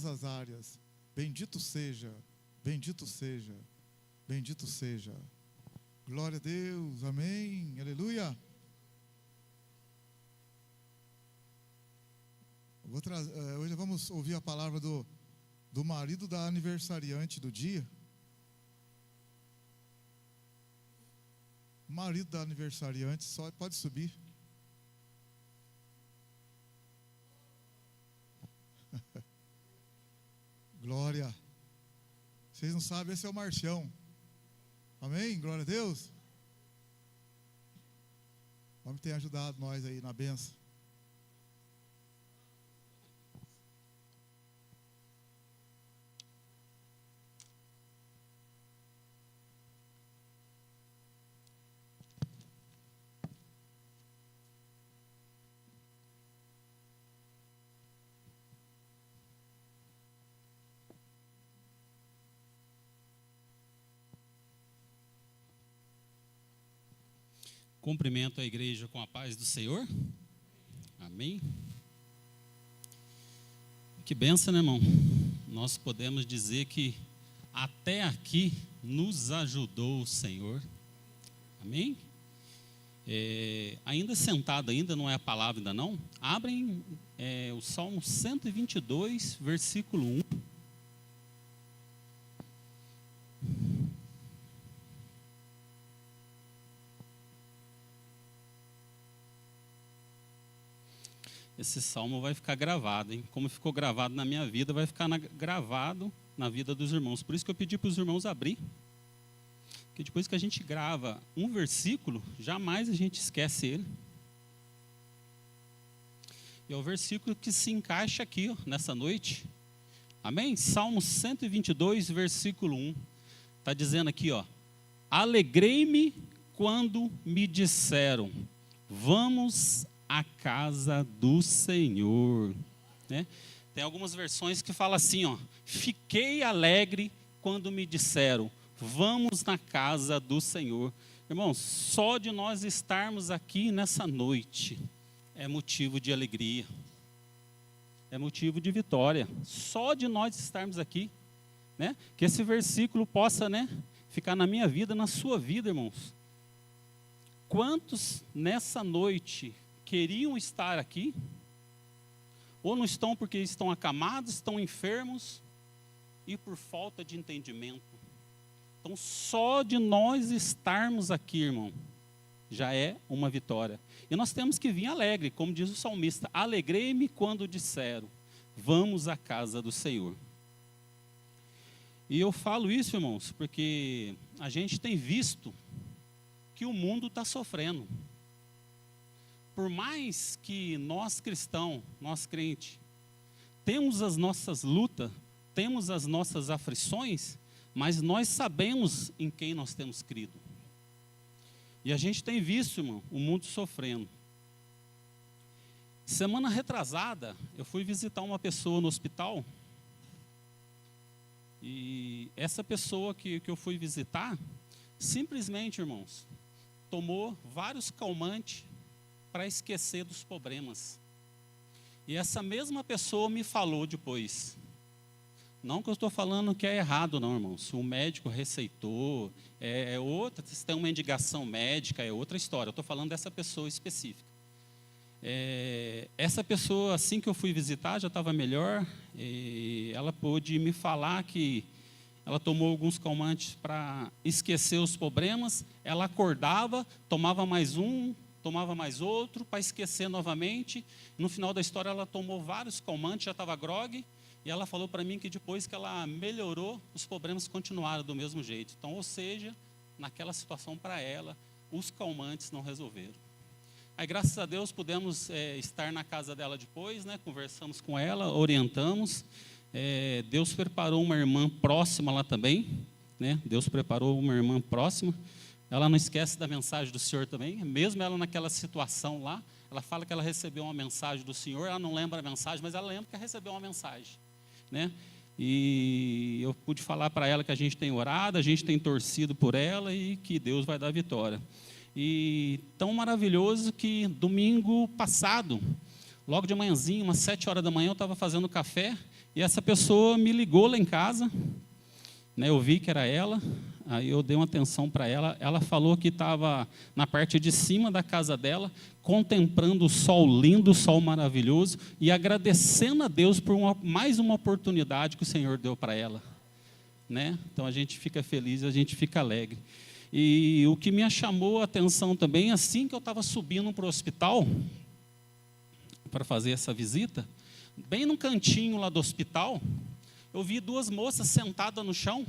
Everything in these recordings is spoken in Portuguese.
as áreas. Bendito seja, bendito seja, bendito seja. Glória a Deus, amém, aleluia. Hoje vamos ouvir a palavra do marido da aniversariante do dia. Marido da aniversariante, só pode subir. Glória. Vocês não sabem, esse é o Marcião. Amém? Glória a Deus. O homem tem ajudado nós aí na bênção. Cumprimento a igreja com a paz do Senhor. Amém. Que bênção, né, irmão? Nós podemos dizer que até aqui nos ajudou o Senhor. Amém? Ainda sentado, ainda não é a palavra, ainda não? Abrem o Salmo 122, versículo 1. Esse salmo vai ficar gravado, hein? Como ficou gravado na minha vida, vai ficar gravado na vida dos irmãos. Por isso que eu pedi para os irmãos abrir. Porque depois que a gente grava um versículo, jamais a gente esquece ele. E é o versículo que se encaixa aqui, ó, nessa noite. Amém? Salmo 122, versículo 1. Está dizendo aqui, ó: alegrei-me quando me disseram, vamos a casa do Senhor, né? Tem algumas versões que falam assim, ó: fiquei alegre quando me disseram, vamos na casa do Senhor. Irmãos, só de nós estarmos aqui nessa noite é motivo de alegria, é motivo de vitória. Só de nós estarmos aqui, né? Que esse versículo possa, né, ficar na minha vida, na sua vida, irmãos. Quantos nessa noite queriam estar aqui, ou não estão porque estão acamados, estão enfermos, e por falta de entendimento. Então, só de nós estarmos aqui, irmão, já é uma vitória. E nós temos que vir alegre, como diz o salmista: alegrei-me quando disseram, vamos à casa do Senhor. E eu falo isso, irmãos, porque a gente tem visto que o mundo está sofrendo. Por mais que nós cristãos, nós crentes, temos as nossas lutas, temos as nossas aflições, mas nós sabemos em quem nós temos crido. E a gente tem visto, irmão, o mundo sofrendo. Semana retrasada, eu fui visitar uma pessoa no hospital, e essa pessoa que eu fui visitar, simplesmente, irmãos, tomou vários calmantes para esquecer dos problemas. E essa mesma pessoa me falou depois, não que eu estou falando que é errado não, irmão, se o médico receitou, é outra, se tem uma indicação médica, é outra história. Eu estou falando dessa pessoa específica. Essa pessoa, assim que eu fui visitar, já estava melhor, e ela pôde me falar que ela tomou alguns calmantes para esquecer os problemas, ela acordava, tomava mais um, tomava mais outro, para esquecer novamente. No final da história, ela tomou vários calmantes, já estava grogue, e ela falou para mim que depois que ela melhorou, os problemas continuaram do mesmo jeito. Então, ou seja, naquela situação para ela, os calmantes não resolveram. Aí, graças a Deus, pudemos estar na casa dela depois, né? Conversamos com ela, orientamos. Deus preparou uma irmã próxima lá também, né? Deus preparou uma irmã próxima. Ela não esquece da mensagem do Senhor também, mesmo ela naquela situação lá, ela fala que ela recebeu uma mensagem do Senhor, ela não lembra a mensagem, mas ela lembra que recebeu uma mensagem, né? E eu pude falar para ela que a gente tem orado, a gente tem torcido por ela e que Deus vai dar vitória. E tão maravilhoso que domingo passado, logo de manhãzinho, umas 7 horas da manhã, eu estava fazendo café, E essa pessoa me ligou lá em casa, né, eu vi que era ela, aí eu dei uma atenção para ela. Ela falou que estava na parte de cima da casa dela, contemplando o sol lindo, o sol maravilhoso, e agradecendo a Deus por mais uma oportunidade que o Senhor deu para ela. Né? Então a gente fica feliz, a gente fica alegre. E o que me chamou a atenção também, assim que eu estava subindo para o hospital, para fazer essa visita, bem no cantinho lá do hospital, eu vi duas moças sentadas no chão,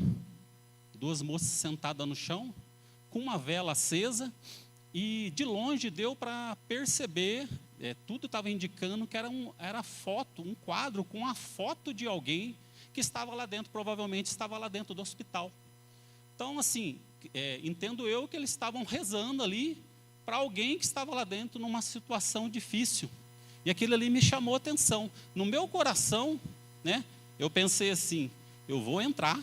com uma vela acesa, e de longe deu para perceber, tudo estava indicando que era foto, um quadro com a foto de alguém que estava lá dentro, provavelmente estava lá dentro do hospital. Então, assim, entendo eu que eles estavam rezando ali para alguém que estava lá dentro numa situação difícil. E aquilo ali me chamou a atenção. No meu coração, né, eu pensei assim, eu vou entrar,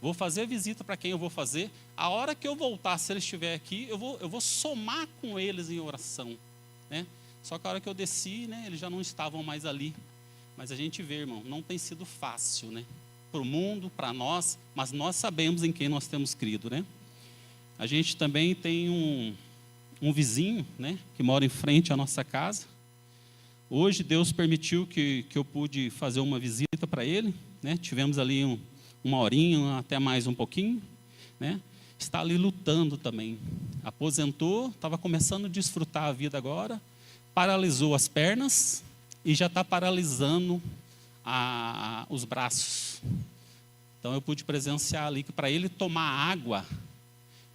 vou fazer a visita para quem eu vou fazer, a hora que eu voltar, se ele estiver aqui, eu vou somar com eles em oração. Né? Só que a hora que eu desci, né, eles já não estavam mais ali. Mas a gente vê, irmão, não tem sido fácil, né? Para o mundo, para nós, mas nós sabemos em quem nós temos crido, né? A gente também tem um vizinho, né, que mora em frente à nossa casa. Hoje Deus permitiu que eu pude fazer uma visita para ele, né? Tivemos ali uma horinha, até mais um pouquinho, né? Está ali lutando também. Aposentou, estava começando a desfrutar a vida agora, paralisou as pernas e já está paralisando os braços. Então eu pude presenciar ali que para ele tomar água,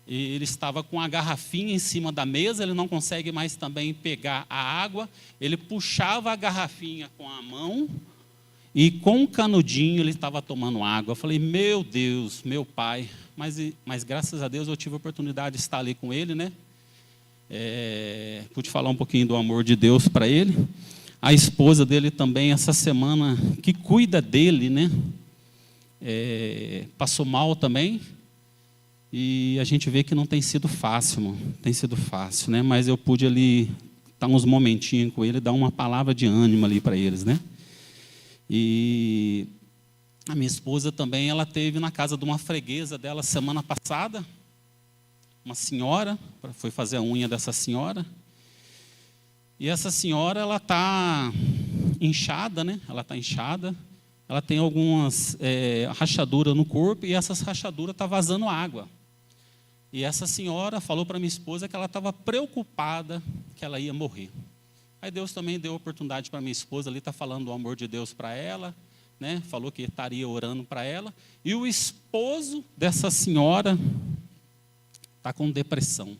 ele estava com a garrafinha em cima da mesa, ele não consegue mais também pegar a água, ele puxava a garrafinha com a mão e com o canudinho ele estava tomando água. Eu falei, meu Deus, meu pai, mas graças a Deus eu tive a oportunidade de estar ali com ele, né? Pude falar um pouquinho do amor de Deus para ele. A esposa dele também, essa semana, que cuida dele, né? Passou mal também. E a gente vê que não tem sido fácil, irmão. Tem sido fácil, né? Mas eu pude ali estar uns momentinhos com ele, dar uma palavra de ânimo ali para eles, né? E a minha esposa também, ela teve na casa de uma freguesa dela semana passada, uma senhora, foi fazer a unha dessa senhora. E essa senhora, ela está inchada, né? Ela está inchada. Ela tem algumas rachaduras no corpo e essas rachaduras estão vazando água. E essa senhora falou para minha esposa que ela estava preocupada que ela ia morrer. Aí Deus também deu oportunidade para minha esposa ali, está falando do amor de Deus para ela, né? Falou que estaria orando para ela. E o esposo dessa senhora está com depressão.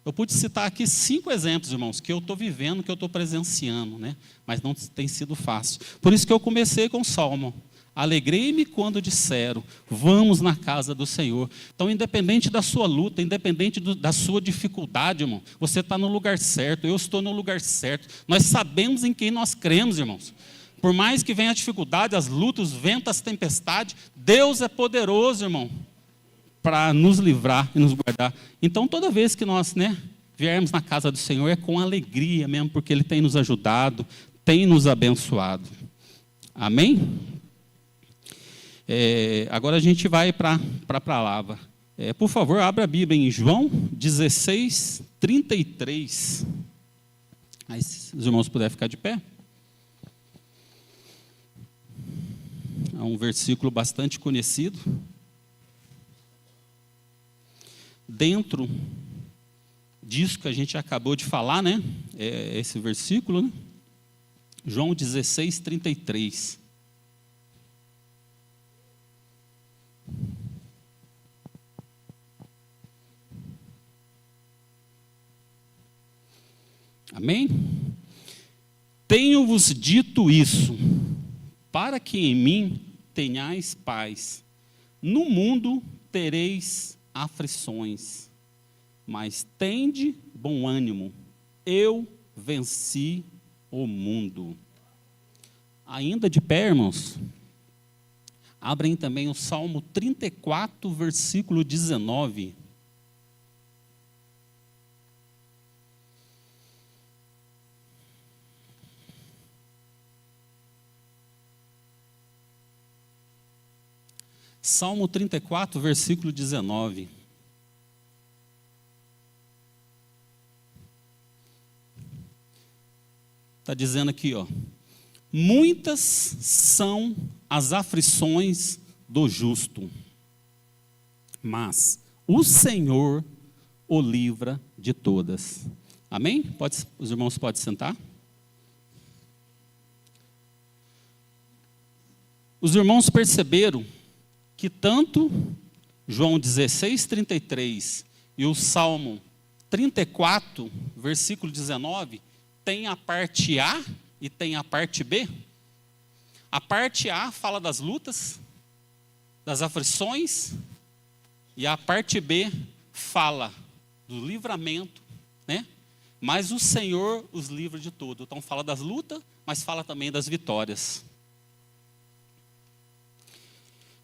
Eu pude citar aqui 5 exemplos, irmãos, que eu estou vivendo, que eu estou presenciando, né? Mas não tem sido fácil. Por isso que eu comecei com o Salmo. Alegrei-me quando disseram, vamos na casa do Senhor. Então, independente da sua luta, independente da sua dificuldade, irmão, você está no lugar certo, eu estou no lugar certo. Nós sabemos em quem nós cremos, irmãos. Por mais que venha a dificuldade, as lutas, os ventos, as tempestades, Deus é poderoso, irmão, para nos livrar e nos guardar. Então, toda vez que nós, né, viermos na casa do Senhor, é com alegria mesmo, porque Ele tem nos ajudado, tem nos abençoado. Amém? Agora a gente vai para a palavra. Por favor, abra a Bíblia em João 16, 33. Aí, se os irmãos puderem ficar de pé. É um versículo bastante conhecido. Dentro disso que a gente acabou de falar, né? Esse versículo, né? João 16, 33. Amém? Tenho-vos dito isso, para que em mim tenhais paz. No mundo tereis aflições, mas tende bom ânimo. Eu venci o mundo. Ainda de pé, irmãos? Abrem também o Salmo 34, versículo 19. Salmo 34, versículo 19. Está dizendo aqui, ó. Muitas são as aflições do justo, mas o Senhor o livra de todas. Amém? Os irmãos podem sentar? Os irmãos perceberam que tanto João 16, 33 e o Salmo 34, versículo 19, tem a parte A e tem a parte B? A parte A fala das lutas, das aflições, e a parte B fala do livramento, né? Mas o Senhor os livra de tudo. Então fala das lutas, mas fala também das vitórias.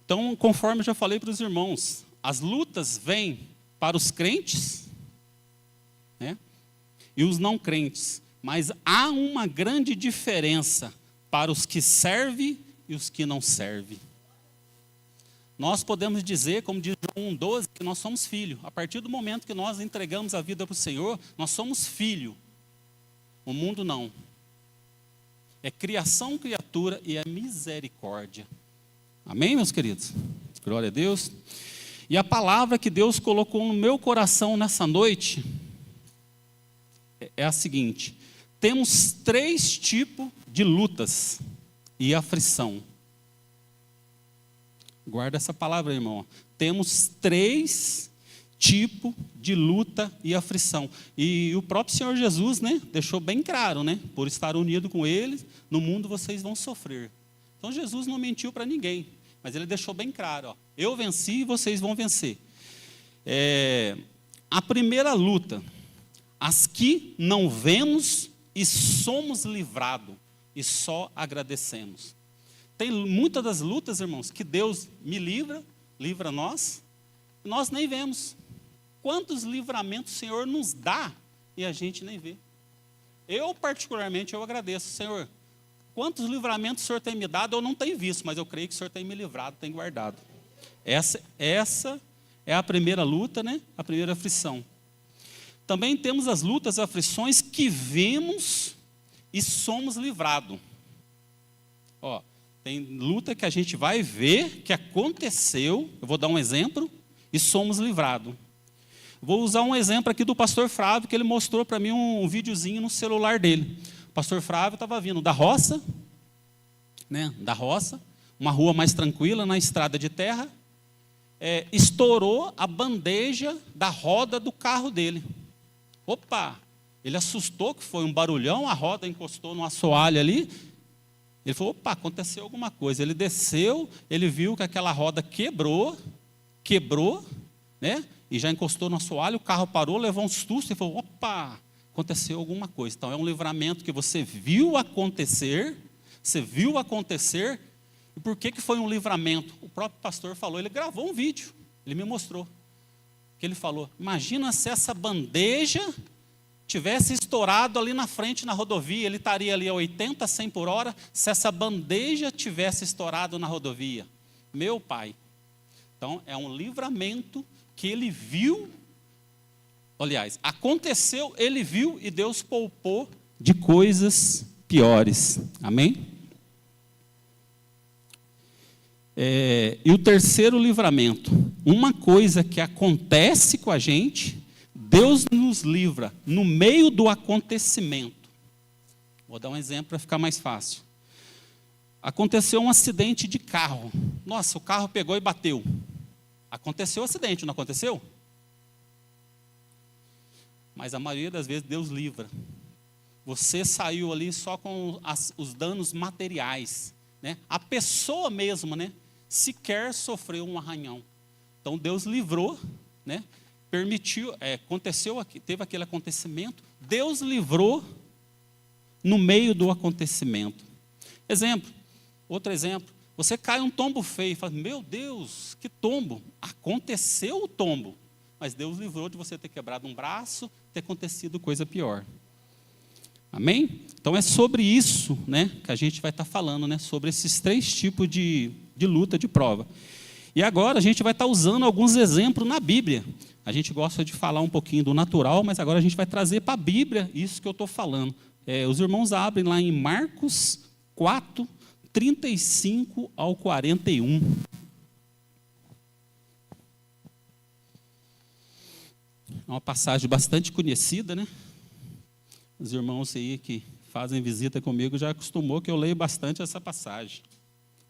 Então, conforme eu já falei para os irmãos, as lutas vêm para os crentes, né, e os não crentes, mas há uma grande diferença para os que servem e os que não servem. Nós podemos dizer, como diz João 1,12, que nós somos filhos. A partir do momento que nós entregamos a vida para o Senhor, nós somos filhos. O mundo não. É criação, criatura e é misericórdia. Amém, meus queridos? Glória a Deus. E a palavra que Deus colocou no meu coração nessa noite é a seguinte: temos 3 tipos de lutas e aflição. Guarda essa palavra, irmão. Temos 3 tipos de luta e aflição. E o próprio Senhor Jesus, né, deixou bem claro, né? Por estar unido com Ele, no mundo vocês vão sofrer. Então Jesus não mentiu para ninguém, mas Ele deixou bem claro, ó, eu venci e vocês vão vencer. A primeira luta, as que não vemos e somos livrados, e só agradecemos. Tem muitas das lutas, irmãos, que Deus me livra nós nem vemos. Quantos livramentos o Senhor nos dá e a gente nem vê. Eu, particularmente, eu agradeço, Senhor. Quantos livramentos o Senhor tem me dado, eu não tenho visto, mas eu creio que o Senhor tem me livrado, tem guardado. Essa é a primeira luta, né? A primeira aflição. Também temos as lutas, as aflições que vemos e somos livrados. Ó, tem luta que a gente vai ver que aconteceu, eu vou dar um exemplo, e somos livrados. Vou usar um exemplo aqui do pastor Flávio, que ele mostrou para mim um videozinho no celular dele. O pastor Flávio estava vindo da roça, né, uma rua mais tranquila, na estrada de terra, estourou a bandeja da roda do carro dele. Opa! Ele assustou, que foi um barulhão, a roda encostou no assoalho ali. Ele falou, opa, aconteceu alguma coisa. Ele desceu, ele viu que aquela roda quebrou, né? E já encostou no assoalho, o carro parou, levou um susto e falou, opa, aconteceu alguma coisa. Então é um livramento que você viu acontecer. E por que foi um livramento? O próprio pastor falou, ele gravou um vídeo, ele me mostrou. Que ele falou, imagina se essa bandeja tivesse estourado ali na frente na rodovia, ele estaria ali a 80, 100 por hora, se essa bandeja tivesse estourado na rodovia. Meu pai. Então, é um livramento que ele viu, aliás, aconteceu, ele viu e Deus poupou de coisas piores. Amém? E o terceiro livramento, uma coisa que acontece com a gente, Deus nos livra no meio do acontecimento. Vou dar um exemplo para ficar mais fácil. Aconteceu um acidente de carro. Nossa, o carro pegou e bateu. Aconteceu o acidente, não aconteceu? Mas a maioria das vezes Deus livra. Você saiu ali só com os danos materiais, né? A pessoa mesmo, né, sequer sofreu um arranhão. Então Deus livrou, né? Permitiu, teve aquele acontecimento, Deus livrou no meio do acontecimento. Outro exemplo, você cai um tombo feio e fala, meu Deus, que tombo. Aconteceu o tombo, mas Deus livrou de você ter quebrado um braço, ter acontecido coisa pior. Amém? Então é sobre isso, né, que a gente vai estar falando, né, sobre esses 3 tipos de luta, de prova. E agora a gente vai estar usando alguns exemplos na Bíblia. A gente gosta de falar um pouquinho do natural, mas agora a gente vai trazer para a Bíblia isso que eu estou falando. Os irmãos abrem lá em Marcos 4, 35 ao 41. É uma passagem bastante conhecida, né? Os irmãos aí que fazem visita comigo já acostumou que eu leio bastante essa passagem.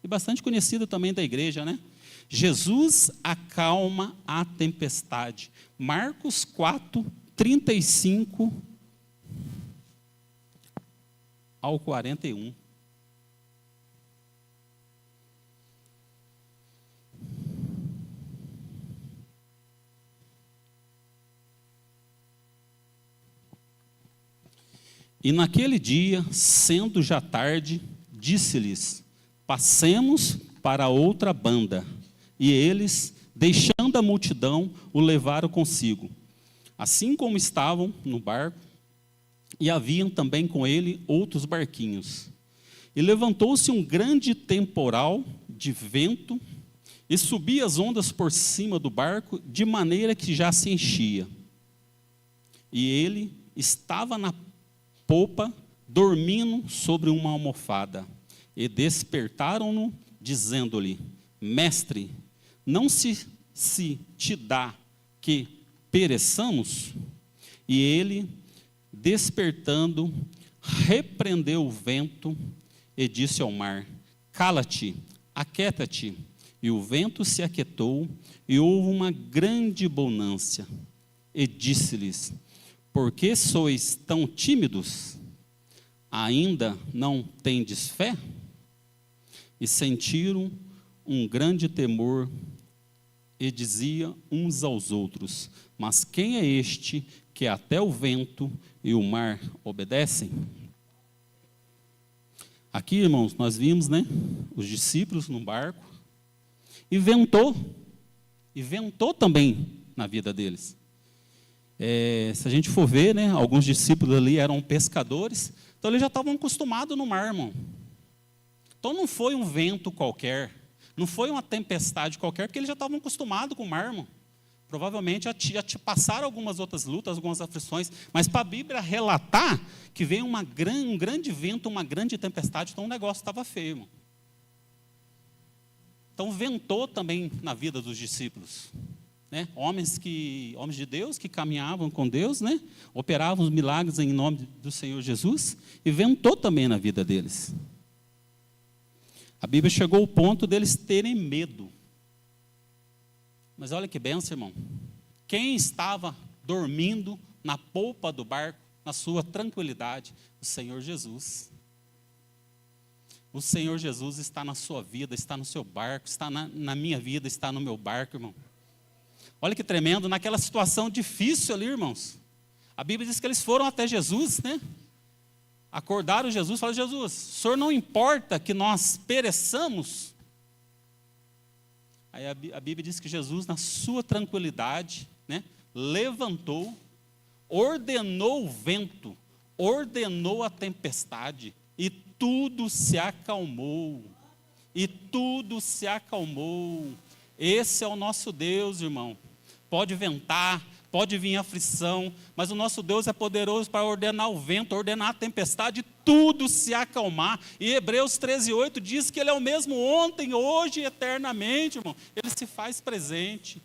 E bastante conhecida também da igreja, né? Jesus acalma a tempestade. Marcos 4, 35 ao 41. E naquele dia, sendo já tarde, disse-lhes: passemos para outra banda. E eles, deixando a multidão, o levaram consigo, assim como estavam no barco, e haviam também com ele outros barquinhos. E levantou-se um grande temporal de vento, e subia as ondas por cima do barco, de maneira que já se enchia. E ele estava na popa, dormindo sobre uma almofada. E despertaram-no, dizendo-lhe: Mestre, não se te dá que pereçamos? E ele, despertando, repreendeu o vento e disse ao mar: Cala-te, aquieta-te. E o vento se aquietou, e houve uma grande bonança. E disse-lhes: Por que sois tão tímidos? Ainda não tendes fé? E sentiram um grande temor, e diziam uns aos outros: Mas quem é este que até o vento e o mar obedecem? Aqui, irmãos, nós vimos, né, os discípulos no barco, e ventou também na vida deles. Se a gente for ver, né, alguns discípulos ali eram pescadores, então eles já estavam acostumados no mar, irmão. Então não foi um vento qualquer, não foi uma tempestade qualquer, porque eles já estavam acostumados com o mar, irmão. Provavelmente já te passaram algumas outras lutas, algumas aflições, mas para a Bíblia relatar que veio um grande vento, uma grande tempestade, então o negócio estava feio, irmão. Então ventou também na vida dos discípulos. Né? Homens de Deus que caminhavam com Deus, né? Operavam os milagres em nome do Senhor Jesus, e ventou também na vida deles. A Bíblia chegou ao ponto deles terem medo. Mas olha que bênção, irmão. Quem estava dormindo na polpa do barco, na sua tranquilidade? O Senhor Jesus. O Senhor Jesus está na sua vida, está no seu barco, está na minha vida, está no meu barco, irmão. Olha que tremendo, naquela situação difícil ali, irmãos. A Bíblia diz que eles foram até Jesus, né? Acordaram Jesus, falaram: Jesus, o Senhor não importa que nós pereçamos? Aí a Bíblia diz que Jesus, na sua tranquilidade, né, levantou, ordenou o vento, ordenou a tempestade, e tudo se acalmou. E tudo se acalmou. Esse é o nosso Deus, irmão. Pode ventar, pode vir aflição, mas o nosso Deus é poderoso para ordenar o vento, ordenar a tempestade, tudo se acalmar. E Hebreus 13:8 diz que Ele é o mesmo ontem, hoje e eternamente, irmão. Ele se faz presente.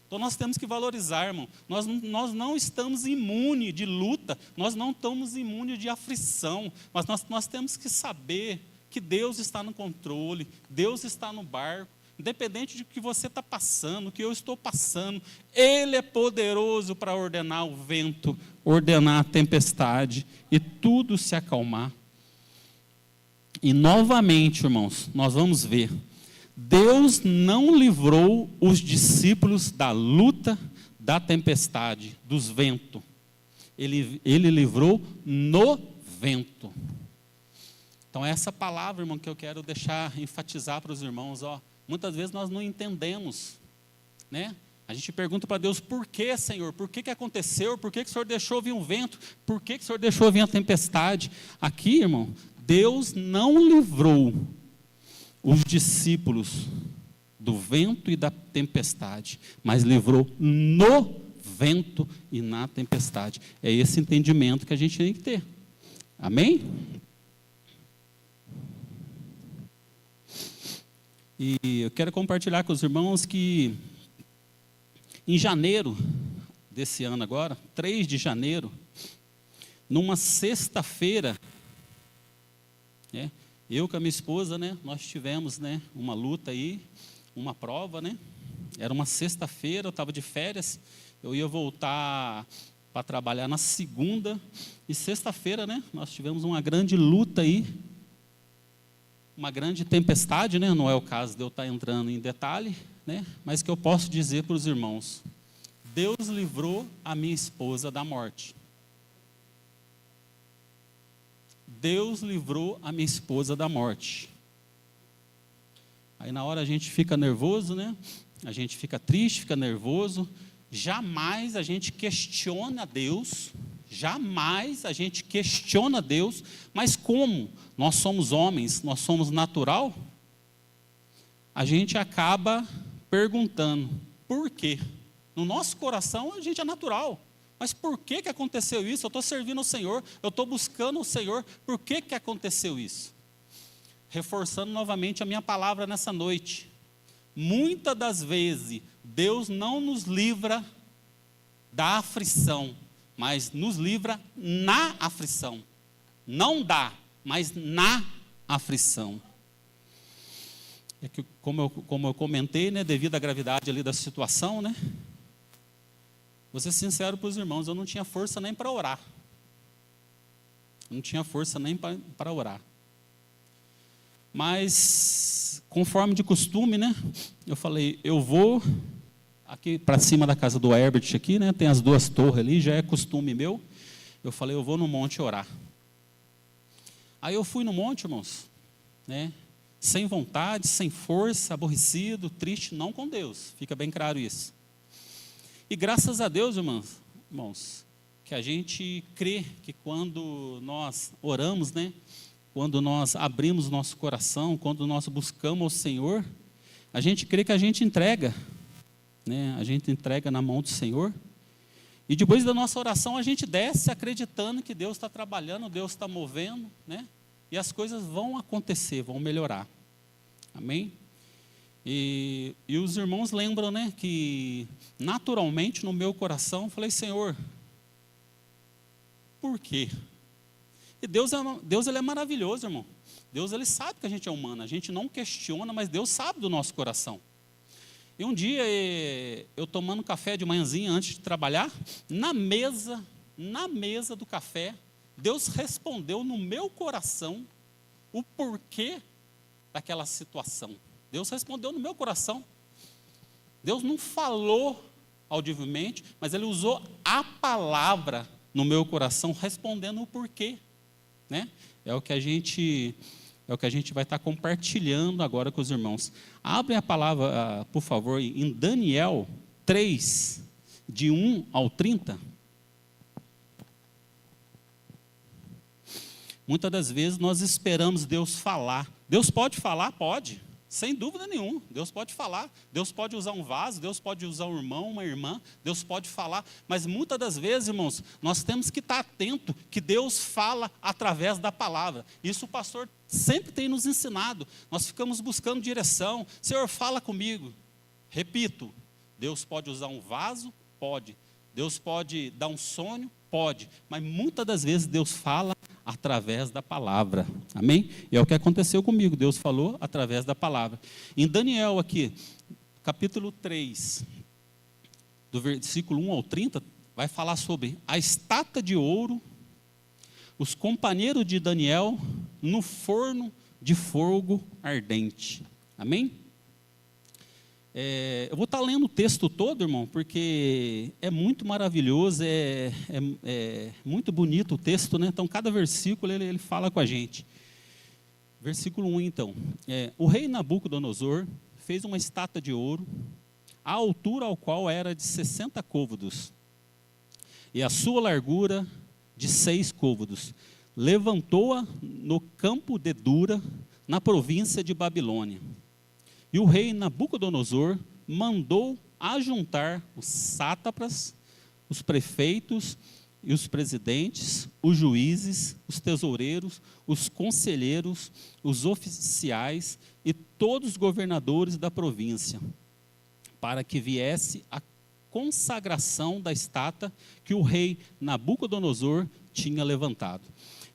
Então nós temos que valorizar, irmão. Nós não estamos imunes de luta, nós não estamos imunes de aflição, mas nós temos que saber que Deus está no controle, Deus está no barco. Independente de que você está passando, o que eu estou passando, Ele é poderoso para ordenar o vento, ordenar a tempestade e tudo se acalmar. E novamente, irmãos, nós vamos ver, Deus não livrou os discípulos da luta, da tempestade, dos ventos. Ele livrou no vento. Então essa palavra, irmão, que eu quero deixar, enfatizar para os irmãos, muitas vezes nós não entendemos, né? A gente pergunta para Deus: por que, Senhor? Por que aconteceu? Por que o Senhor deixou vir um vento? Por que o Senhor deixou vir a tempestade? Aqui, irmão, Deus não livrou os discípulos do vento e da tempestade, mas livrou no vento e na tempestade. É esse entendimento que a gente tem que ter. Amém? E eu quero compartilhar com os irmãos que em janeiro desse ano agora, 3 de janeiro, numa sexta-feira, né, eu com a minha esposa, né, nós tivemos, né, uma luta aí, uma prova, né, era uma sexta-feira, eu estava de férias, eu ia voltar para trabalhar na segunda, e sexta-feira, né, nós tivemos uma grande luta aí, uma grande tempestade, né, não é o caso de eu estar entrando em detalhe, né, mas que eu posso dizer para os irmãos, Deus livrou a minha esposa da morte. Deus livrou a minha esposa da morte. Aí na hora a gente fica nervoso, né? A gente fica triste, fica nervoso. Jamais a gente questiona Deus. Jamais a gente questiona Deus. Mas como nós somos homens, nós somos natural, a gente acaba perguntando, por quê? No nosso coração a gente é natural. Mas por que aconteceu isso? Eu estou servindo o Senhor, eu estou buscando o Senhor, por que aconteceu isso? Reforçando novamente a minha palavra nessa noite. Muitas das vezes, Deus não nos livra da aflição, mas nos livra na aflição. Não dá, mas na aflição. É que, como eu comentei, né, devido à gravidade ali da situação, né? Vou ser sincero para os irmãos, eu não tinha força nem para orar. Não tinha força nem para orar. Mas, conforme de costume, né? Eu falei, eu vou aqui para cima da casa do Herbert aqui, né? Tem as 2 torres ali, já é costume meu. Eu falei, eu vou no monte orar. Aí eu fui no monte, irmãos, né? Sem vontade, sem força, aborrecido, triste, não com Deus. Fica bem claro isso. E graças a Deus, irmãos, que a gente crê que quando nós oramos, né, quando nós abrimos nosso coração, quando nós buscamos o Senhor, a gente crê que a gente entrega, né, a gente entrega na mão do Senhor, e depois da nossa oração a gente desce acreditando que Deus está trabalhando, Deus está movendo, né, e as coisas vão acontecer, vão melhorar. Amém? E os irmãos lembram, né, que naturalmente no meu coração eu falei, Senhor, por quê? E Deus ele é maravilhoso, irmão. Deus ele sabe que a gente é humano, a gente não questiona, mas Deus sabe do nosso coração. E um dia, eu tomando café de manhãzinha antes de trabalhar, na mesa do café, Deus respondeu no meu coração o porquê daquela situação. Deus respondeu no meu coração. Deus não falou audivelmente, mas Ele usou a palavra no meu coração, respondendo o porquê, né? É o que a gente vai estar compartilhando agora com os irmãos. Abre a palavra, por favor, em Daniel 3, de 1 ao 30. Muitas das vezes nós esperamos Deus falar. Deus pode falar? Pode. Sem dúvida nenhuma, Deus pode falar, Deus pode usar um vaso, Deus pode usar um irmão, uma irmã, Deus pode falar, mas muitas das vezes, irmãos, nós temos que estar atento que Deus fala através da palavra. Isso o pastor sempre tem nos ensinado, nós ficamos buscando direção, Senhor, fala comigo. Repito, Deus pode usar um vaso? Pode. Deus pode dar um sonho? Pode. Mas muitas das vezes Deus fala através da palavra. Amém? E é o que aconteceu comigo. Deus falou através da palavra. Em Daniel aqui, capítulo 3, do versículo 1 ao 30, vai falar sobre a estátua de ouro, os companheiros de Daniel no forno de fogo ardente. Amém? Eu vou estar lendo o texto todo, irmão, porque é muito maravilhoso, é muito bonito o texto, né? Então, cada versículo ele fala com a gente. Versículo 1, então. O rei Nabucodonosor fez uma estátua de ouro, a altura ao qual era de 60 côvados, e a sua largura de 6 côvados. Levantou-a no campo de Dura, na província de Babilônia. E o rei Nabucodonosor mandou ajuntar os sátrapas, os prefeitos e os presidentes, os juízes, os tesoureiros, os conselheiros, os oficiais e todos os governadores da província, para que viesse a consagração da estátua que o rei Nabucodonosor tinha levantado.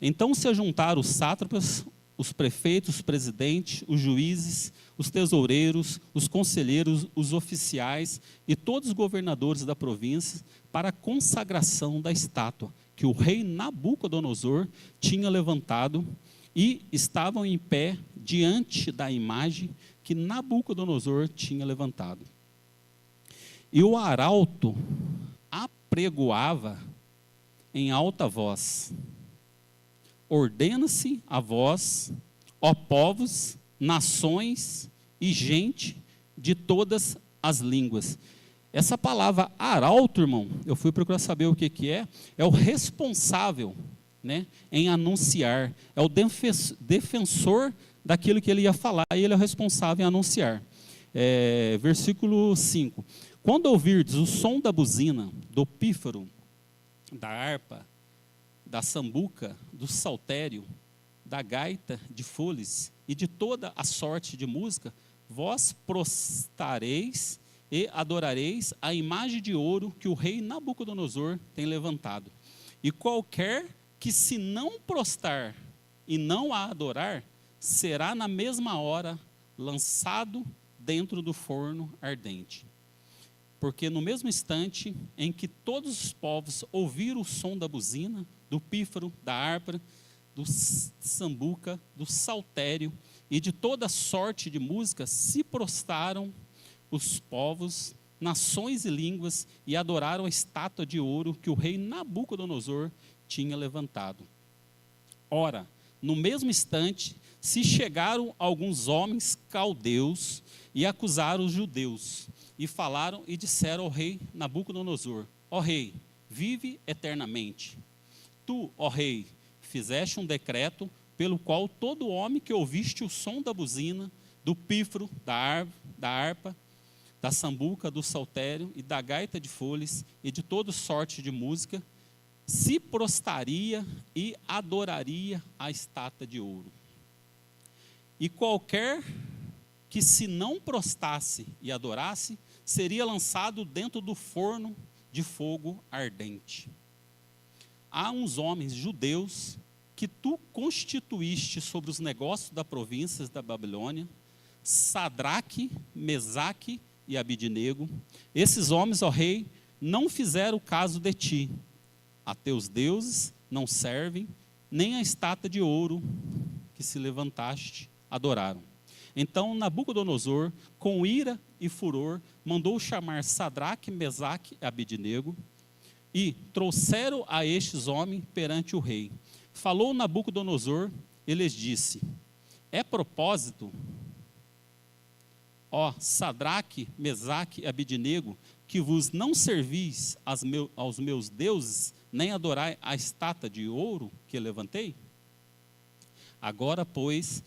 Então se ajuntaram os sátrapas, os prefeitos, os presidentes, os juízes, os tesoureiros, os conselheiros, os oficiais e todos os governadores da província para a consagração da estátua que o rei Nabucodonosor tinha levantado, e estavam em pé diante da imagem que Nabucodonosor tinha levantado. E o arauto apregoava em alta voz: ordena-se a vós, ó povos, nações e gente de todas as línguas. Essa palavra arauto, irmão, eu fui procurar saber o que é o responsável, né, em anunciar, é o defensor daquilo que ele ia falar, e ele é o responsável em anunciar. Versículo 5: quando ouvirdes o som da buzina, do pífaro, da harpa, da sambuca, do saltério, da gaita de foles e de toda a sorte de música, vós prostrareis e adorareis a imagem de ouro que o rei Nabucodonosor tem levantado. E qualquer que se não prostrar e não a adorar, será na mesma hora lançado dentro do forno ardente. Porque no mesmo instante em que todos os povos ouviram o som da buzina, do pífaro, da harpa, do sambuca, do saltério e de toda sorte de música, se prostraram os povos, nações e línguas, e adoraram a estátua de ouro que o rei Nabucodonosor tinha levantado. Ora, no mesmo instante, se chegaram alguns homens caldeus e acusaram os judeus, e falaram e disseram ao rei Nabucodonosor: ó rei, vive eternamente. Tu, ó rei, fizeste um decreto pelo qual todo homem que ouviste o som da buzina, do pífaro, da harpa, da sambuca, do saltério e da gaita de foles e de toda sorte de música, se prostraria e adoraria a estátua de ouro. E qualquer que se não prostrasse e adorasse, seria lançado dentro do forno de fogo ardente. Há uns homens judeus que tu constituíste sobre os negócios da província da Babilônia, Sadraque, Mesaque e Abidnego. Esses homens, ó rei, não fizeram caso de ti. A teus deuses não servem, nem a estátua de ouro que se levantaste adoraram. Então Nabucodonosor, com ira e furor, mandou chamar Sadraque, Mesaque e Abidnego, e trouxeram a estes homens perante o rei. Falou Nabucodonosor e lhes disse: é propósito, ó Sadraque, Mesaque e Abidnego, que vos não servis aos meus deuses, nem adorai a estátua de ouro que levantei? Agora, pois,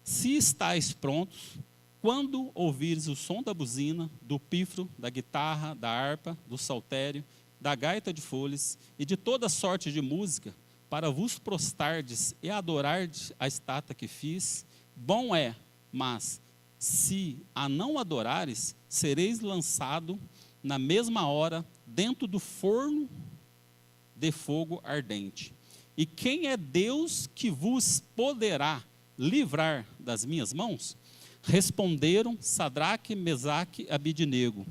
se estáis prontos, quando ouvires o som da buzina, do pífaro, da guitarra, da harpa, do saltério, da gaita de foles e de toda sorte de música, para vos prostardes e adorardes a estátua que fiz, bom é, mas se a não adorares, sereis lançado na mesma hora dentro do forno de fogo ardente. E quem é Deus que vos poderá livrar das minhas mãos? Responderam Sadraque, Mesaque e Abidnego,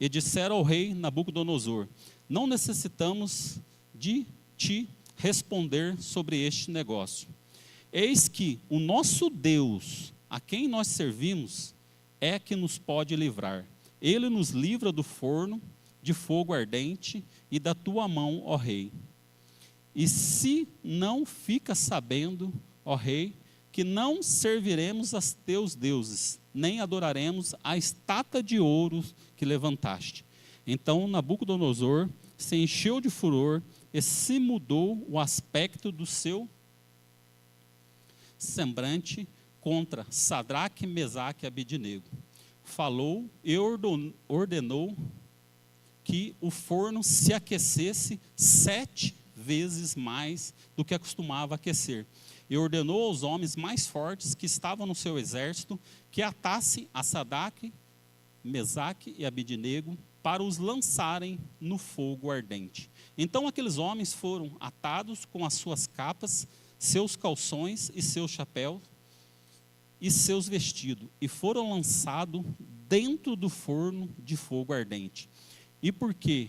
e disseram ao rei Nabucodonosor: não necessitamos de ti responder sobre este negócio. Eis que o nosso Deus, a quem nós servimos, é que nos pode livrar. Ele nos livra do forno de fogo ardente e da tua mão, ó rei. E se não fica sabendo, ó rei, que não serviremos aos teus deuses, nem adoraremos a estátua de ouro que levantaste. Então Nabucodonosor se encheu de furor e se mudou o aspecto do seu semblante, contra Sadraque, Mesaque e Abidnego. Falou e ordenou que o forno se aquecesse 7 vezes mais do que acostumava aquecer. E ordenou aos homens mais fortes que estavam no seu exército que atassem a Sadraque, Mesaque e Abidnego para os lançarem no fogo ardente. Então aqueles homens foram atados com as suas capas, seus calções e seus chapéus e seus vestidos, e foram lançados dentro do forno de fogo ardente. E porque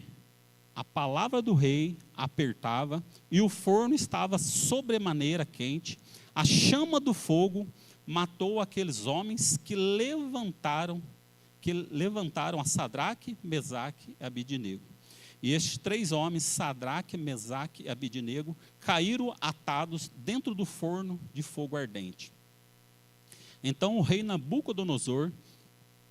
a palavra do rei apertava e o forno estava sobremaneira quente, a chama do fogo matou aqueles homens que levantaram a Sadraque, Mesaque e Abidnego. E estes 3 homens, Sadraque, Mesaque e Abidnego, caíram atados dentro do forno de fogo ardente. Então o rei Nabucodonosor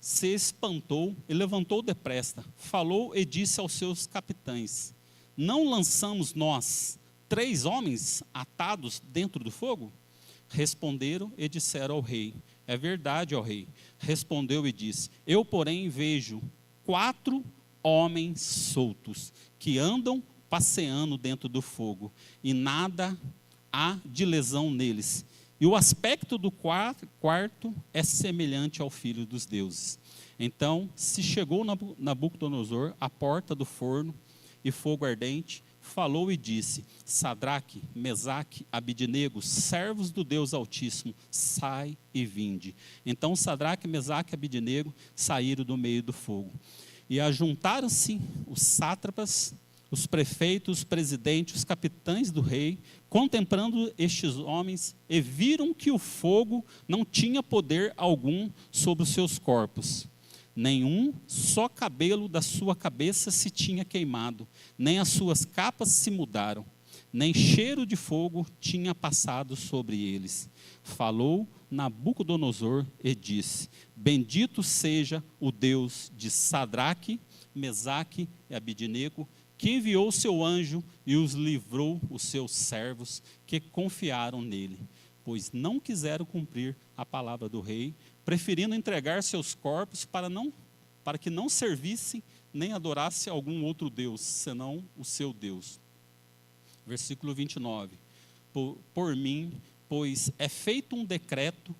se espantou e levantou depressa, falou e disse aos seus capitães: não lançamos nós 3 homens atados dentro do fogo? Responderam e disseram ao rei: é verdade, ó rei. Respondeu e disse: eu, porém, vejo 4 homens soltos, que andam passeando dentro do fogo, e nada há de lesão neles. E o aspecto do quarto é semelhante ao filho dos deuses. Então se chegou Nabucodonosor à porta do forno e fogo ardente, falou e disse: Sadraque, Mesaque, Abidnego, servos do Deus Altíssimo, sai e vinde. Então Sadraque, Mesaque e Abidnego saíram do meio do fogo. E ajuntaram-se os sátrapas, os prefeitos, os presidentes, os capitães do rei, contemplando estes homens, e viram que o fogo não tinha poder algum sobre os seus corpos. Nenhum só cabelo da sua cabeça se tinha queimado, nem as suas capas se mudaram, nem cheiro de fogo tinha passado sobre eles. Falou Nabucodonosor e disse: bendito seja o Deus de Sadraque, Mesaque e Abidnego, que enviou o seu anjo e os livrou os seus servos que confiaram nele, pois não quiseram cumprir a palavra do rei, preferindo entregar seus corpos para que não servissem nem adorassem algum outro Deus, senão o seu Deus. Versículo 29. Por mim, pois é feito um decreto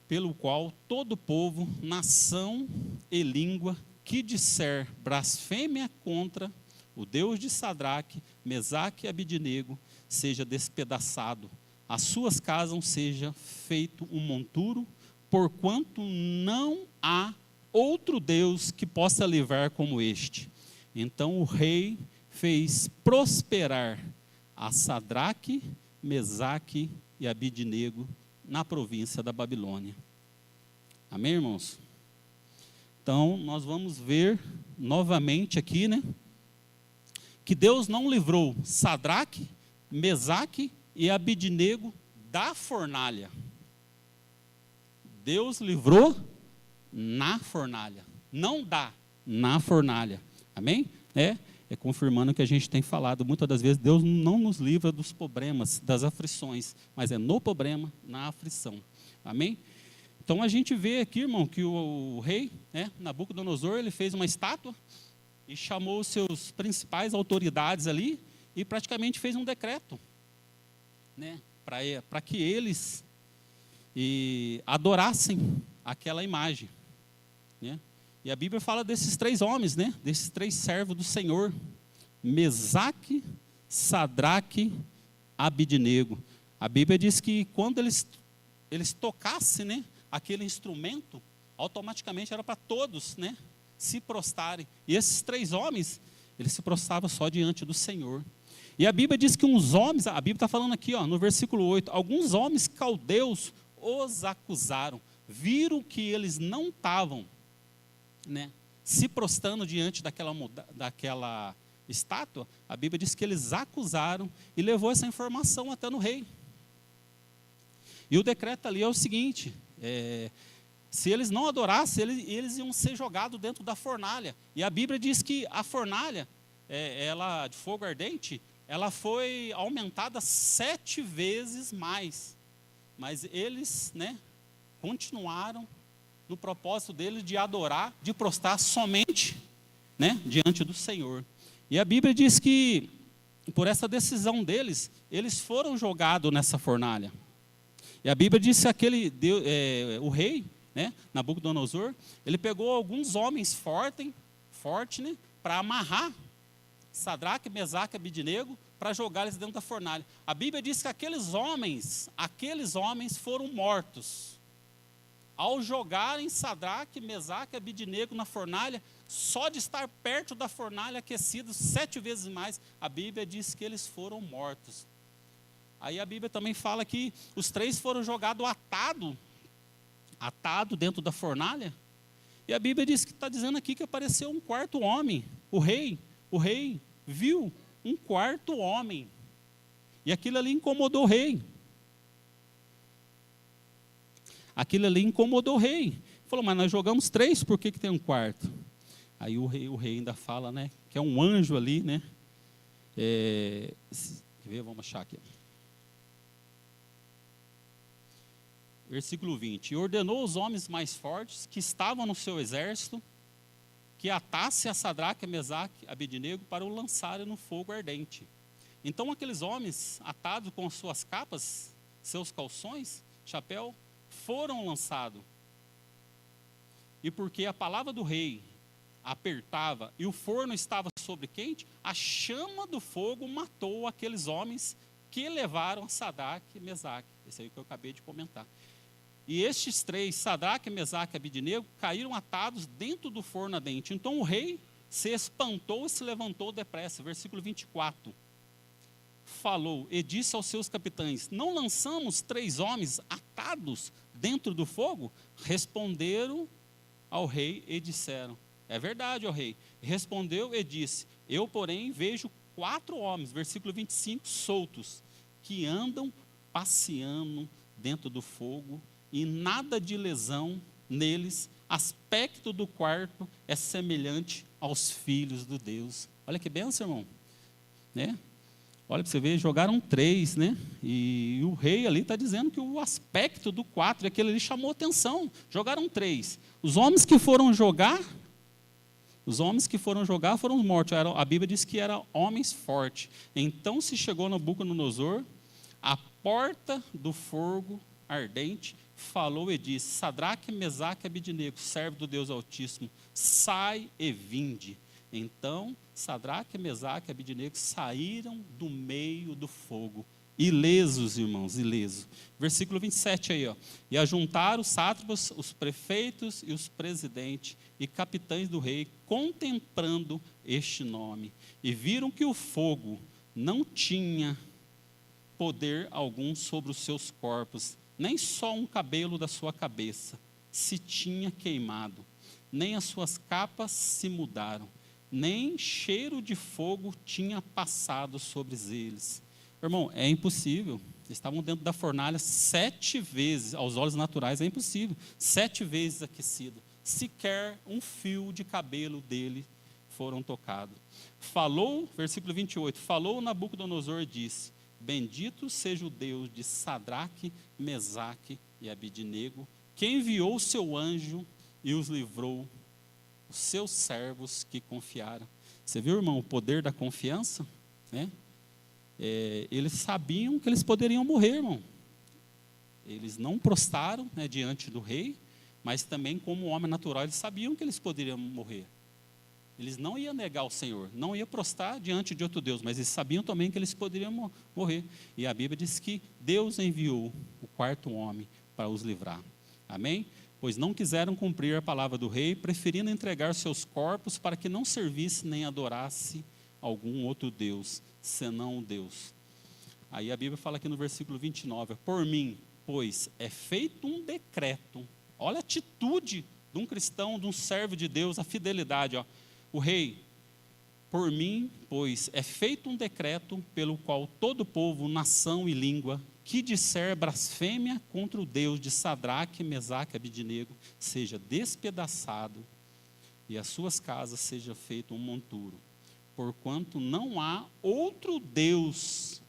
pelo qual todo povo, nação e língua que disser blasfêmia contra o Deus de Sadraque, Mesaque e Abidnego seja despedaçado, as suas casas seja feito um monturo, porquanto não há outro Deus que possa livrar como este. Então o rei fez prosperar a Sadraque, Mesaque e Abidnego na província da Babilônia. Amém, irmãos? Então nós vamos ver novamente aqui, né, que Deus não livrou Sadraque, Mesaque e Abidnego da fornalha. Deus livrou na fornalha, não na fornalha. Amém? É confirmando o que a gente tem falado. Muitas das vezes Deus não nos livra dos problemas, das aflições, mas é no problema, na aflição. Amém? Então a gente vê aqui, irmão, que o rei, Nabucodonosor, ele fez uma estátua e chamou os seus principais autoridades ali e praticamente fez um decreto, para que eles adorassem aquela imagem. E a Bíblia fala desses 3 homens, desses 3 servos do Senhor: Mesaque, Sadraque, Abidnego. A Bíblia diz que quando eles tocassem, aquele instrumento, automaticamente era para todos, se prostrarem. E esses 3 homens, eles se prostravam só diante do Senhor. E a Bíblia diz que uns homens, a Bíblia está falando aqui, no versículo 8, alguns homens caldeus os acusaram, viram que eles não estavam se prostrando diante daquela estátua. A Bíblia diz que eles acusaram e levou essa informação até no rei. E o decreto ali é o seguinte: se eles não adorassem, eles iam ser jogados dentro da fornalha. E a Bíblia diz que a fornalha, ela de fogo ardente, ela foi aumentada 7 vezes mais. Mas eles, continuaram no propósito deles de adorar, de prostrar somente, né, diante do Senhor. E a Bíblia diz que, por essa decisão deles, eles foram jogados nessa fornalha. E a Bíblia diz que o rei, né, Nabucodonosor, ele pegou alguns homens fortes, né, para amarrar Sadraque, Mesaque e Abidnego, para jogar eles dentro da fornalha. A Bíblia diz que aqueles homens foram mortos. Ao jogarem Sadraque, Mesaque e Abidnego na fornalha, só de estar perto da fornalha aquecidos 7 vezes mais, a Bíblia diz que eles foram mortos. Aí a Bíblia também fala que os 3 foram jogados atado dentro da fornalha. E a Bíblia diz que está dizendo aqui que apareceu um quarto homem. O rei viu um quarto homem. E aquilo ali incomodou o rei. Falou, mas nós jogamos 3, por que tem um quarto? Aí o rei ainda fala, né, que é um anjo ali, né? Quer ver? Vamos achar aqui. Versículo 20. E ordenou os homens mais fortes que estavam no seu exército que atasse a Sadraque, Mesaque e Abidnego para o lançarem no fogo ardente. Então aqueles homens, atados com as suas capas, seus calções, chapéu, foram lançados. E porque a palavra do rei apertava e o forno estava sobre quente, a chama do fogo matou aqueles homens que levaram a Sadraque e Mesaque. Esse aí que eu acabei de comentar. E estes 3, Sadraque, Mesaque e Abidnego, caíram atados dentro do forno ardente. Então o rei se espantou e se levantou depressa. Versículo 24. Falou e disse aos seus capitães: não lançamos 3 homens atados dentro do fogo? Responderam ao rei e disseram: é verdade, ó rei. Respondeu e disse: eu, porém, vejo 4 homens, versículo 25, soltos, que andam passeando dentro do fogo, e nada de lesão neles. Aspecto do quarto é semelhante aos filhos do Deus. Olha que bênção, irmão. Né? Olha para você ver, jogaram 3, né? E o rei ali está dizendo que o aspecto do 4, aquele ali chamou atenção. Jogaram 3. Os homens que foram jogar foram mortos. A Bíblia diz que eram homens fortes. Então se chegou Nabucodonosor, a porta do fogo ardente, falou e disse: Sadraque, Mesaque e Abidnego, servo do Deus Altíssimo, sai e vinde. Então Sadraque, Mesaque e Abidnego saíram do meio do fogo, ilesos, irmãos, ilesos. Versículo 27 aí, ó. E ajuntaram os sátrapas, os prefeitos e os presidentes e capitães do rei, contemplando este nome, e viram que o fogo não tinha poder algum sobre os seus corpos, nem só um cabelo da sua cabeça se tinha queimado, nem as suas capas se mudaram, nem cheiro de fogo tinha passado sobre eles. Irmão, é impossível. Eles estavam dentro da fornalha 7 vezes, aos olhos naturais é impossível, 7 vezes aquecido. Sequer um fio de cabelo dele foram tocados. Falou, versículo 28, falou Nabucodonosor e disse: bendito seja o Deus de Sadraque, Mesaque e Abidnego, que enviou o seu anjo e os livrou, os seus servos que confiaram. Você viu, irmão, o poder da confiança? Né? Eles sabiam que eles poderiam morrer, irmão. Eles não prostraram, né, diante do rei, mas também como homem natural, eles sabiam que eles poderiam morrer. Eles não iam negar o Senhor, não iam prostrar diante de outro Deus, mas eles sabiam também que eles poderiam morrer. E a Bíblia diz que Deus enviou o 4º homem para os livrar. Amém? Pois não quiseram cumprir a palavra do rei, preferindo entregar seus corpos para que não servisse nem adorasse algum outro Deus, senão o Deus. Aí a Bíblia fala aqui no versículo 29, por mim, pois é feito um decreto. Olha a atitude de um cristão, de um servo de Deus, a fidelidade, ó. O rei, por mim, pois é feito um decreto pelo qual todo povo, nação e língua que disser blasfêmia contra o Deus de Sadraque, Mesaque e Abidnego seja despedaçado e as suas casas seja feito um monturo, porquanto não há outro Deus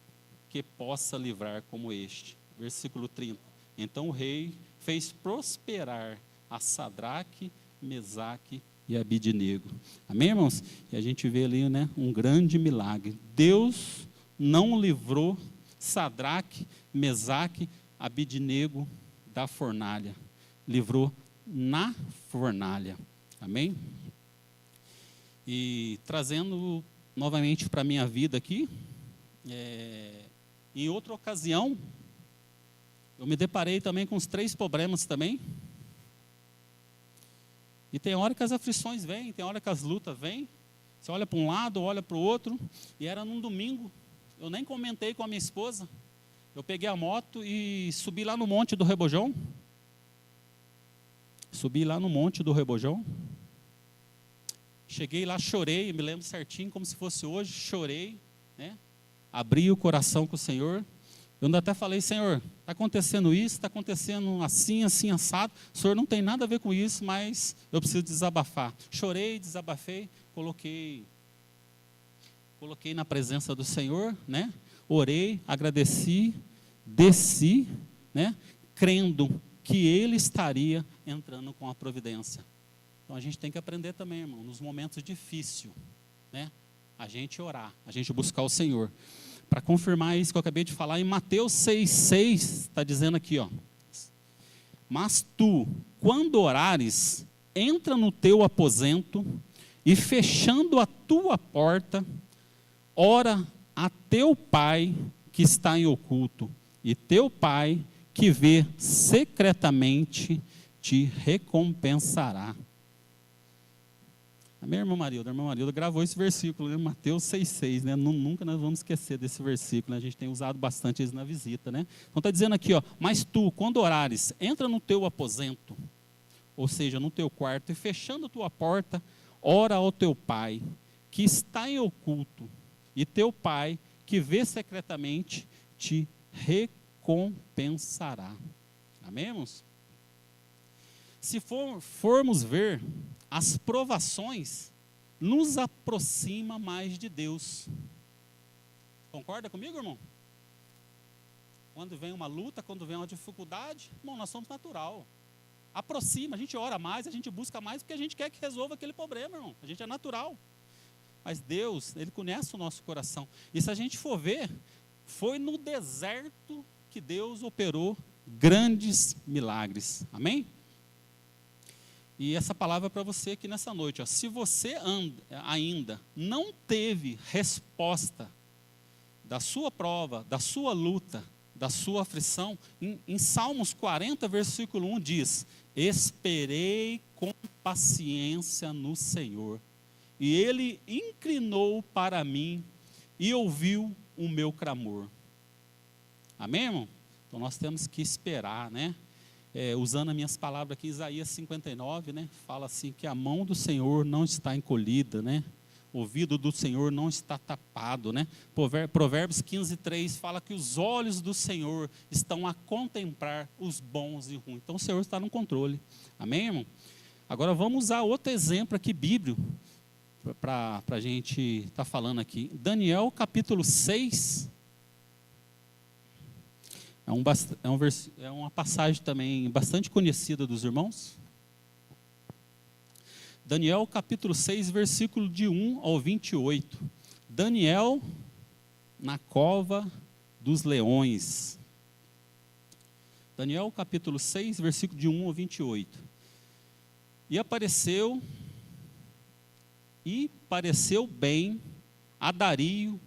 que possa livrar como este. Versículo 30. Então o rei fez prosperar a Sadraque, Mesaque e Abidnego. Amém, irmãos? E a gente vê ali, né, um grande milagre. Deus não livrou Sadraque, Mesaque, Abidnego da fornalha. Livrou na fornalha. Amém? E trazendo novamente para a minha vida aqui, em outra ocasião, eu me deparei também com os 3 problemas também. E tem hora que as aflições vêm, tem hora que as lutas vêm. Você olha para um lado, olha para o outro. E era num domingo, eu nem comentei com a minha esposa. Eu peguei a moto e subi lá no Monte do Rebojão. Cheguei lá, chorei, me lembro certinho, como se fosse hoje, chorei, né? Abri o coração com o Senhor. Eu ainda até falei: Senhor, está acontecendo isso, está acontecendo assim, assim, assado. O Senhor não tem nada a ver com isso, mas eu preciso desabafar. Chorei, desabafei, coloquei na presença do Senhor, né? Orei, agradeci, desci, né? Crendo que Ele estaria entrando com a providência. Então a gente tem que aprender também, irmão, nos momentos difíceis, né? A gente orar, a gente buscar o Senhor. Para confirmar isso que eu acabei de falar, em Mateus 6,6, está dizendo aqui, ó: mas tu, quando orares, entra no teu aposento e, fechando a tua porta, ora a teu Pai que está em oculto, e teu Pai que vê secretamente te recompensará. A minha irmã Marilda gravou esse versículo, né? Mateus 6,6, né? Nunca nós vamos esquecer desse versículo, né? A gente tem usado bastante isso na visita, né? Então está dizendo aqui, ó: mas tu, quando orares, entra no teu aposento, ou seja, no teu quarto, e fechando a tua porta, ora ao teu Pai, que está em oculto, e teu Pai, que vê secretamente, te recompensará. Amém, irmãos? Se formos ver, as provações nos aproximam mais de Deus. Concorda comigo, irmão? Quando vem uma luta, quando vem uma dificuldade, irmão, nós somos natural. Aproxima, a gente ora mais, a gente busca mais, porque a gente quer que resolva aquele problema, irmão. A gente é natural. Mas Deus, Ele conhece o nosso coração. E se a gente for ver, foi no deserto que Deus operou grandes milagres. Amém? E essa palavra é para você aqui nessa noite, ó. Se você ainda não teve resposta da sua prova, da sua luta, da sua aflição, em Salmos 40, versículo 1 diz: esperei com paciência no Senhor, e Ele inclinou para mim e ouviu o meu clamor. Amém, irmão? Então nós temos que esperar, né? Usando as minhas palavras aqui, Isaías 59, né, fala assim, que a mão do Senhor não está encolhida, né, o ouvido do Senhor não está tapado, né. Provérbios 15:3 fala que os olhos do Senhor estão a contemplar os bons e ruins. Então o Senhor está no controle. Amém, irmão? Agora vamos usar outro exemplo aqui bíblico para a gente estar falando aqui. Daniel capítulo 6. É uma passagem também bastante conhecida dos irmãos. Daniel capítulo 6, versículo de 1 ao 28. Daniel na cova dos leões. Daniel capítulo 6, versículo de 1 ao 28. E pareceu bem a Dario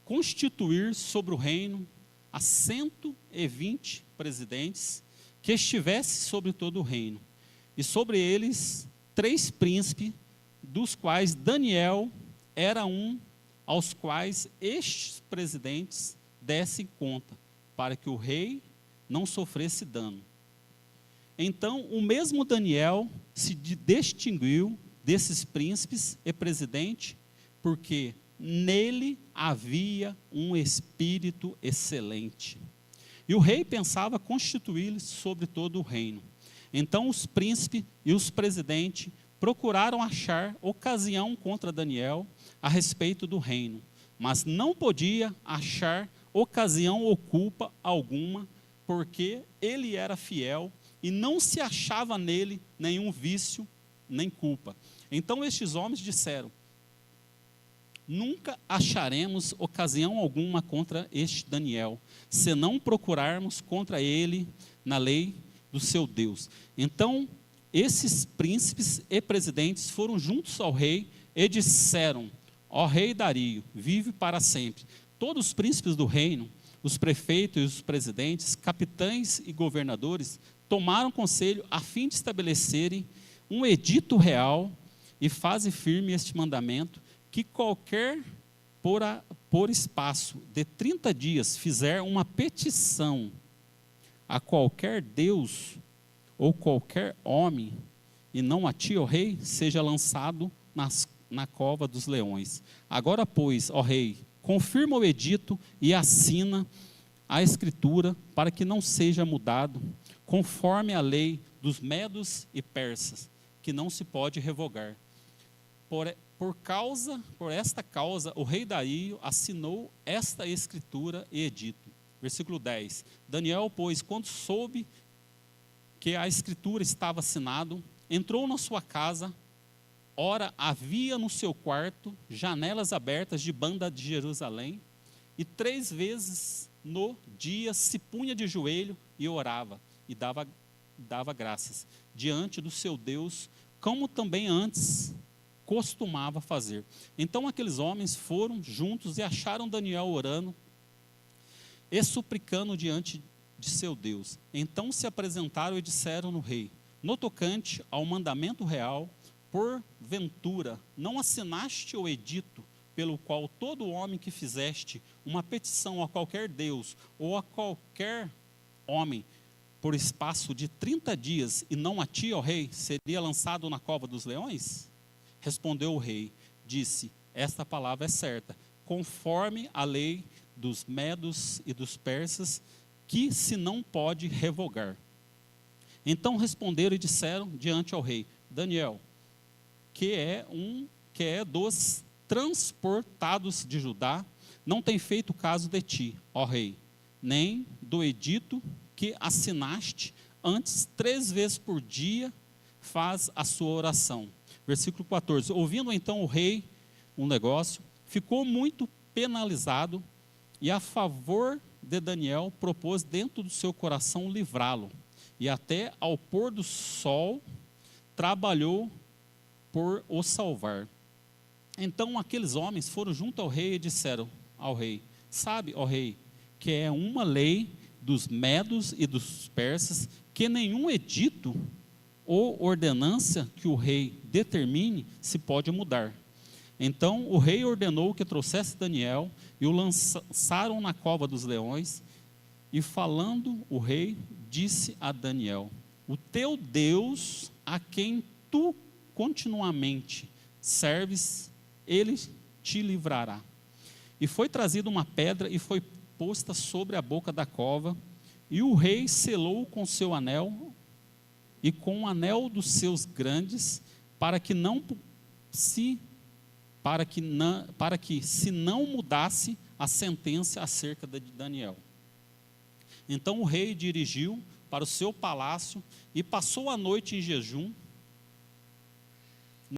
constituir sobre o reino a 120 presidentes, que estivesse sobre todo o reino, e sobre eles 3 príncipes, dos quais Daniel era um, aos quais estes presidentes dessem conta, para que o rei não sofresse dano. Então o mesmo Daniel se distinguiu desses príncipes e presidente, porque nele havia um espírito excelente. E o rei pensava constituí-lo sobre todo o reino. Então os príncipes e os presidentes procuraram achar ocasião contra Daniel a respeito do reino, mas não podia achar ocasião ou culpa alguma, porque ele era fiel e não se achava nele nenhum vício, nem culpa. Então estes homens disseram: nunca acharemos ocasião alguma contra este Daniel, se não procurarmos contra ele na lei do seu Deus. Então esses príncipes e presidentes foram juntos ao rei e disseram: ó rei Dario, vive para sempre. Todos os príncipes do reino, os prefeitos e os presidentes, capitães e governadores, tomaram conselho a fim de estabelecerem um edito real e faze firme este mandamento, que qualquer, por espaço de 30 dias, fizer uma petição a qualquer Deus ou qualquer homem, e não a ti, ó rei, seja lançado na cova dos leões. Agora, pois, ó rei, confirma o edito e assina a escritura, para que não seja mudado, conforme a lei dos medos e persas, que não se pode revogar. Por esta causa, o rei Dario assinou esta escritura e edito. Versículo 10. Daniel, pois, quando soube que a escritura estava assinado, entrou na sua casa. Ora, havia no seu quarto janelas abertas de banda de Jerusalém, e 3 vezes no dia se punha de joelho e orava, e dava graças diante do seu Deus, como também antes costumava fazer. Então aqueles homens foram juntos e acharam Daniel orando e suplicando diante de seu Deus. Então se apresentaram e disseram no rei: no tocante ao mandamento real, porventura não assinaste o edito, pelo qual todo homem que fizeste uma petição a qualquer Deus ou a qualquer homem, por espaço de 30 dias, e não a ti, ó rei, seria lançado na cova dos leões? Respondeu o rei, disse: esta palavra é certa, conforme a lei dos medos e dos persas, que se não pode revogar. Então responderam e disseram diante ao rei: Daniel, que é dos transportados de Judá, não tem feito caso de ti, ó rei, nem do edito que assinaste, antes 3 vezes por dia faz a sua oração. Versículo 14, ouvindo então o rei um negócio, ficou muito penalizado, e a favor de Daniel propôs dentro do seu coração livrá-lo, e até ao pôr do sol trabalhou por o salvar. Então aqueles homens foram junto ao rei e disseram ao rei: sabe, ó rei, que é uma lei dos medos e dos persas, que nenhum edito ou ordenança que o rei determine se pode mudar. Então o rei ordenou que trouxesse Daniel e o lançaram na cova dos leões. E falando o rei, disse a Daniel: o teu Deus, a quem tu continuamente serves, ele te livrará. E foi trazida uma pedra e foi posta sobre a boca da cova, e o rei selou com seu anel e com o anel dos seus grandes, para que se não mudasse a sentença acerca de Daniel. Então o rei dirigiu para o seu palácio e passou a noite em jejum,